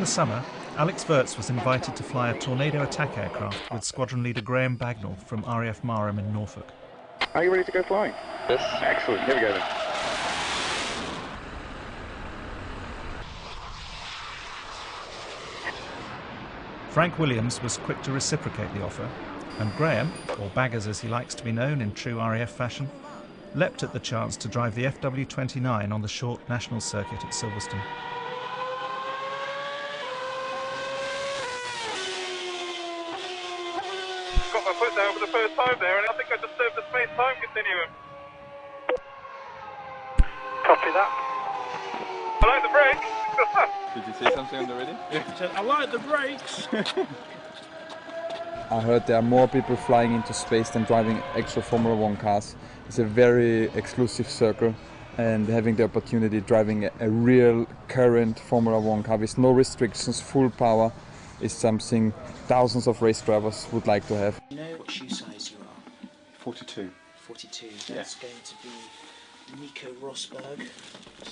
summer, Alex Wurz was invited to fly a Tornado attack aircraft with squadron leader Graeme Baggall from RAF Marham in Norfolk. Are you ready to go flying? Yes. Excellent, here we go then. Frank Williams was quick to reciprocate the offer, and Graeme, or Baggers as he likes to be known in true RAF fashion, leapt at the chance to drive the FW29 on the short national circuit at Silverstone. Got my foot down for the first time there, and I think I disturbed the space-time continuum. Copy that. I like the brakes. Did you say something on the radio? Yeah. I like the brakes. I heard there are more people flying into space than driving actual Formula 1 cars. It's a very exclusive circle, and having the opportunity driving a real current Formula 1 car with no restrictions, full power, is something thousands of race drivers would like to have. You know what shoe size you are? 42. 42. That's going to be Nico Rosberg.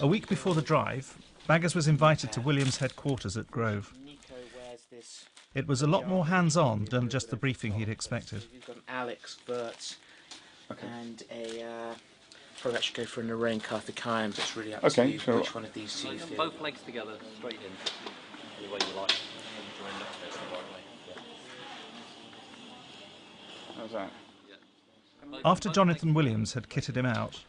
A week before the drive, Baggers was invited to Williams headquarters at Grove. Nico wears this. It was a lot more hands-on than just the briefing he'd expected. We've got an Alex Wurz and a probably actually go for an Lorraine Carther Cayenne, but it's really up to you which one of these two you feel. Both legs together, straight in, any way you like. How's that? After Jonathan Williams had kitted him out,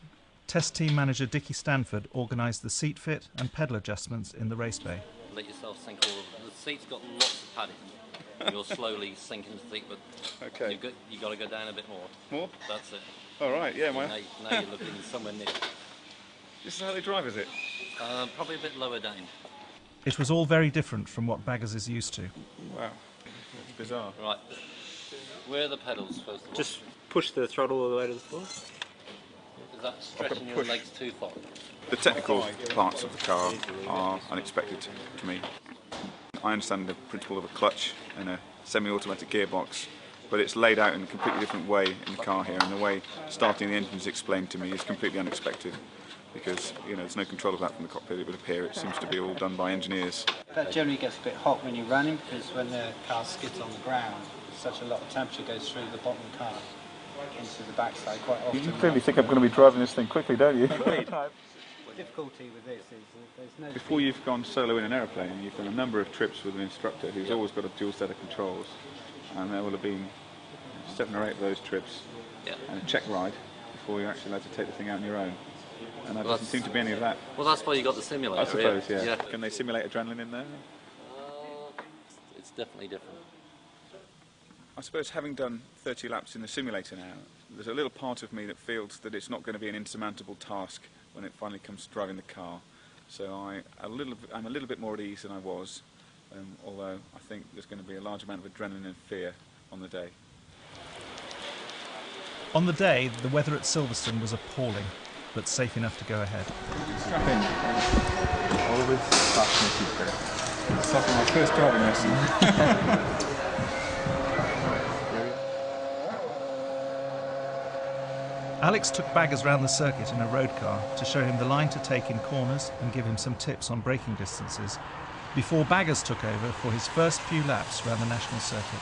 test team manager Dickie Stanford organised the seat fit and pedal adjustments in the race bay. Let yourself sink all of it. The seat's got lots of padding. You'll slowly sink into the seat, but you've got to go down a bit more. More? That's it. All right, yeah, Now you're looking somewhere near. This is how they drive, is it? Probably a bit lower down. It was all very different from what Baggers is used to. Wow, it's bizarre. Right. Where are the pedals, first of all? Just push the throttle all the way to the floor. Is that stretching your legs too far? The technical parts of the car are unexpected to me. I understand the principle of a clutch and a semi-automatic gearbox, but it's laid out in a completely different way in the car here, and the way starting the engine is explained to me is completely unexpected, because there's no control of that from the cockpit, it would appear. It seems to be all done by engineers. That generally gets a bit hot when you're running, because when the car skids on the ground, such a lot of temperature goes through the bottom car into the backside quite often. You clearly think I'm going to be driving this thing quickly, don't you? The difficulty with this is that there's no... Before you've gone solo in an aeroplane, you've done a number of trips with an instructor who's always got a dual set of controls, and there will have been 7 or 8 of those trips and a check ride before you're actually allowed to take the thing out on your own. And there doesn't seem to be any of that. Well, that's why you got the simulator. I suppose, yeah. Can they simulate adrenaline in there? It's definitely different. I suppose having done 30 laps in the simulator now, there's a little part of me that feels that it's not going to be an insurmountable task when it finally comes to driving the car. So I'm a little bit more at ease than I was, although I think there's going to be a large amount of adrenaline and fear on the day. On the day, the weather at Silverstone was appalling, but safe enough to go ahead. Strap in. Always fasten your seatbelt. It's like my first driving lesson. Alex took Baggers round the circuit in a road car to show him the line to take in corners and give him some tips on braking distances before Baggers took over for his first few laps round the national circuit.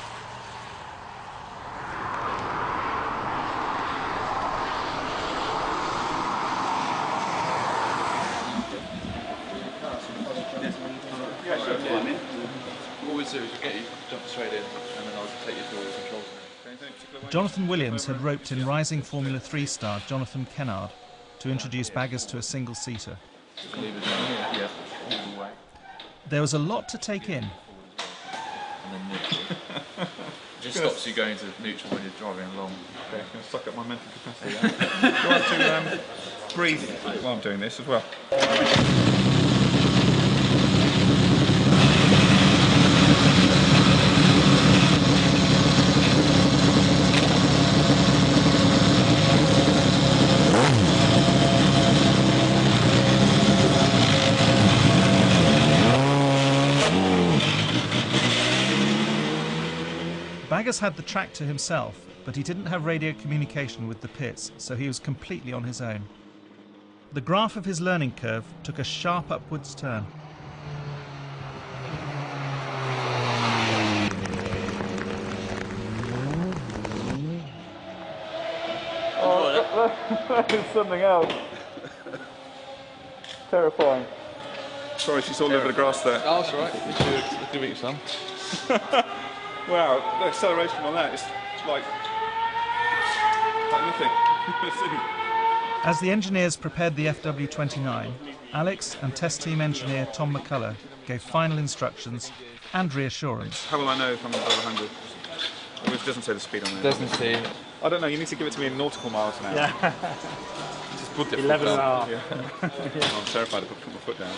What we'll do is we'll get you jump straight in, and then I'll take you through all the controls. Jonathan Williams had roped in rising Formula 3 star Jonathan Kennard to introduce Baggers to a single-seater. There was a lot to take in. And then neutral. Just stops you going to neutral when you're driving along. Okay, I'm going to suck up my mental capacity. Do I want to breathe while I'm doing this as well? Baggers had the track to himself, but he didn't have radio communication with the pits, so he was completely on his own. The graph of his learning curve took a sharp upwards turn. That is something else. Terrifying. Sorry, she's all over the grass there. Oh, that's right. You should eat some. Wow, the acceleration on that is like nothing. As the engineers prepared the FW29, Alex and test team engineer Tom McCullough gave final instructions and reassurance. How will I know if I'm above 100? It doesn't say the speed on there. Doesn't say. I don't know, you need to give it to me in nautical miles an hour. Yeah. Just put the 11 and a half. Yeah. Oh, I'm terrified to put my foot down.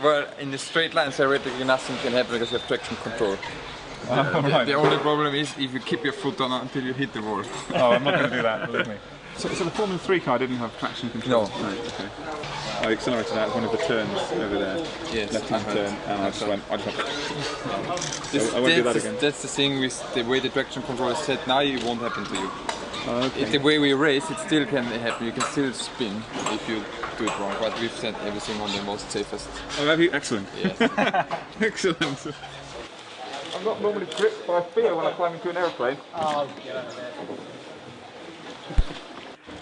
Well, in the straight line, theoretically nothing can happen because you have traction control. Right. The only problem is if you keep your foot on until you hit the wall. Oh, I'm not going to do that, believe me. So the Formula 3 car didn't have traction control? No. Right, okay. I accelerated out one of the turns over there. Yes. Left-hand turn, and I just went, I won't do that again. That's the thing with the way the traction control is set now, it won't happen to you. Oh, okay. If the way we race, it still can happen. You can still spin if you do it wrong, but we've set everything on the most safest. Oh, have you? Excellent. Yes. Excellent. I'm not normally gripped by fear when I climb into an aeroplane. Oh, get out of there.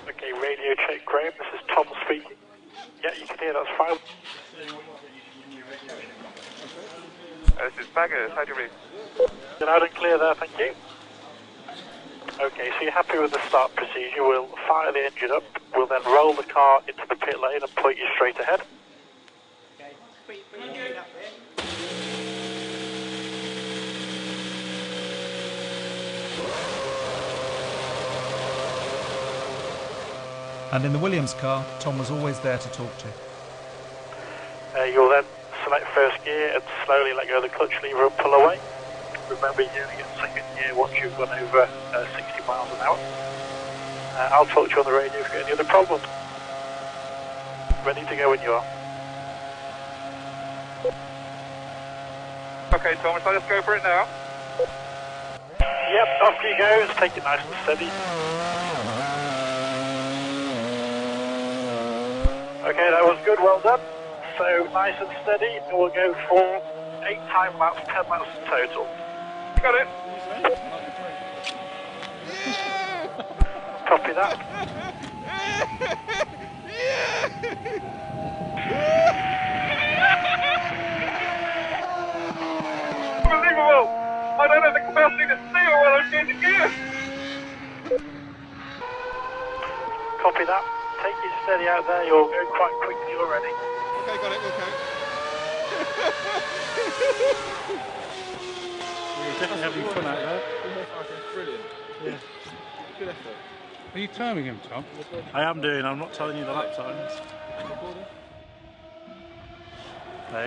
Okay, radio check, Graeme. This is Tom speaking. Yeah, you can hear, that's fine. This is Baggers. How do you read? You're loud and clear there, thank you. Okay, so you're happy with the start procedure. We'll fire the engine up. We'll then roll the car into the pit lane and point you straight ahead. Okay, put your feet up there. And in the Williams car, Tom was always there to talk to. You'll then select first gear and slowly let go of the clutch lever and pull away. Remember, you're only in second gear once you've gone over 60 miles an hour. I'll talk to you on the radio if you get any other problems. Ready to go when you are. Okay, Thomas, let's go for it now. Yep, off you go. Just take it nice and steady. Okay, that was good, well done. So, nice and steady, and we'll go for 8 time laps, 10 laps in total. You got it? Copy that. Unbelievable! I don't have the capacity to steer while I'm changing gear. Copy that. Take it steady out there, you'll go quite quickly already. Okay, got it, okay. You're definitely having fun out there. Brilliant. Yeah. Good effort. Are you timing him, Tom? I am doing, I'm not telling you the lap times.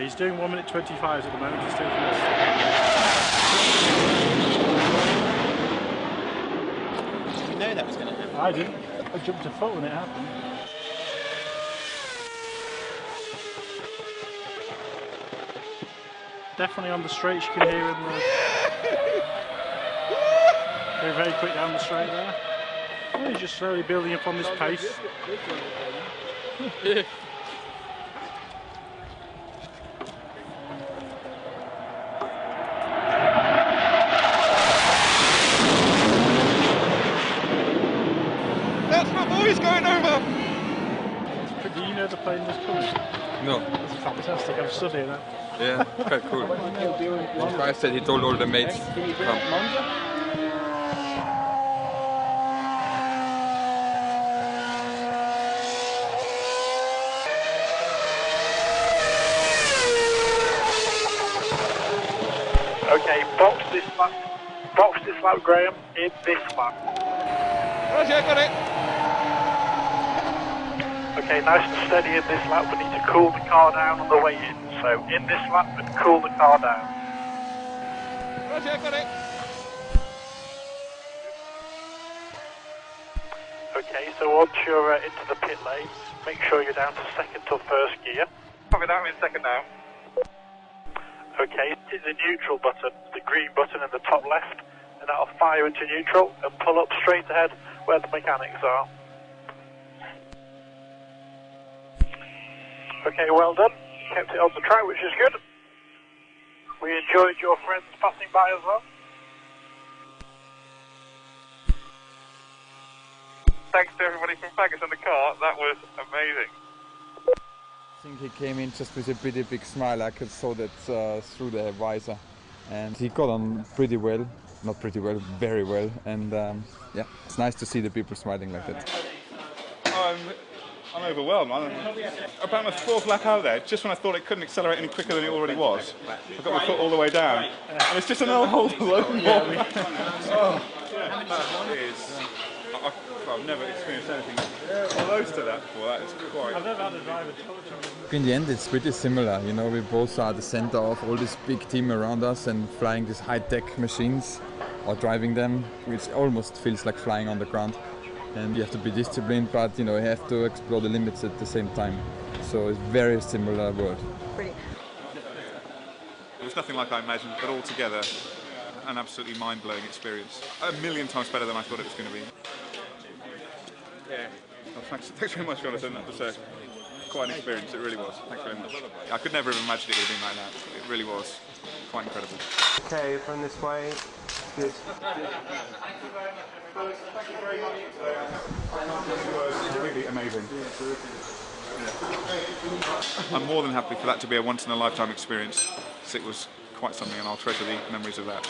He's doing 1 minute 25 at the moment, he's doing Did you know that was going to happen? I didn't. I jumped a foot when it happened. Definitely on the straight, you can hear him. Very, very quick down the straight there. Oh, he's just slowly building up on this pace. That's my boy's going over! Do you know the plane was coming? No. That's fantastic, I'm studying that. Yeah, quite cool. The guy said he told all the mates to come. Okay, box this lap, Graeme, in this lap. Roger, got it! Okay, nice and steady in this lap, we need to cool the car down on the way in. So, in this lap and cool the car down. Roger, got it! Okay, so once you're into the pit lane, make sure you're down to second to first gear. Copy that, I'm in second now. Okay, hit the neutral button, the green button in the top left, and that'll fire into neutral and pull up straight ahead where the mechanics are. Okay, well done. Kept it on the track, which is good. We enjoyed your friends passing by as well. thanks to everybody from Baggers on the car. That was amazing. I think he came in just with a pretty big smile. I could saw that through the visor, and he got on pretty well. Not pretty well, very well. And yeah, it's nice to see the people smiling like that. I'm overwhelmed. About my fourth lap out there, just when I thought it couldn't accelerate any quicker than it already was, I got my foot all the way down, and it's just another whole load more. I've never experienced anything close to that before. That is quite. I've never had a driver torture. In the end, it's pretty similar. You know, we both are at the center of all this big team around us and flying these high-tech machines or driving them, which almost feels like flying on the ground. And you have to be disciplined, but you know, you have to explore the limits at the same time. So it's very similar world. Brilliant. It was nothing like I imagined, but altogether an absolutely mind-blowing experience. A million times better than I thought it was going to be. Yeah. Well, thanks very much, Jonathan. That was quite an experience. It really was. Thanks very much. I could never have imagined it would have been like that. It really was quite incredible. Okay, from this way. Good. Thank you very much. It's really amazing. I'm more than happy for that to be a once-in-a-lifetime experience. It was quite something, and I'll treasure the memories of that.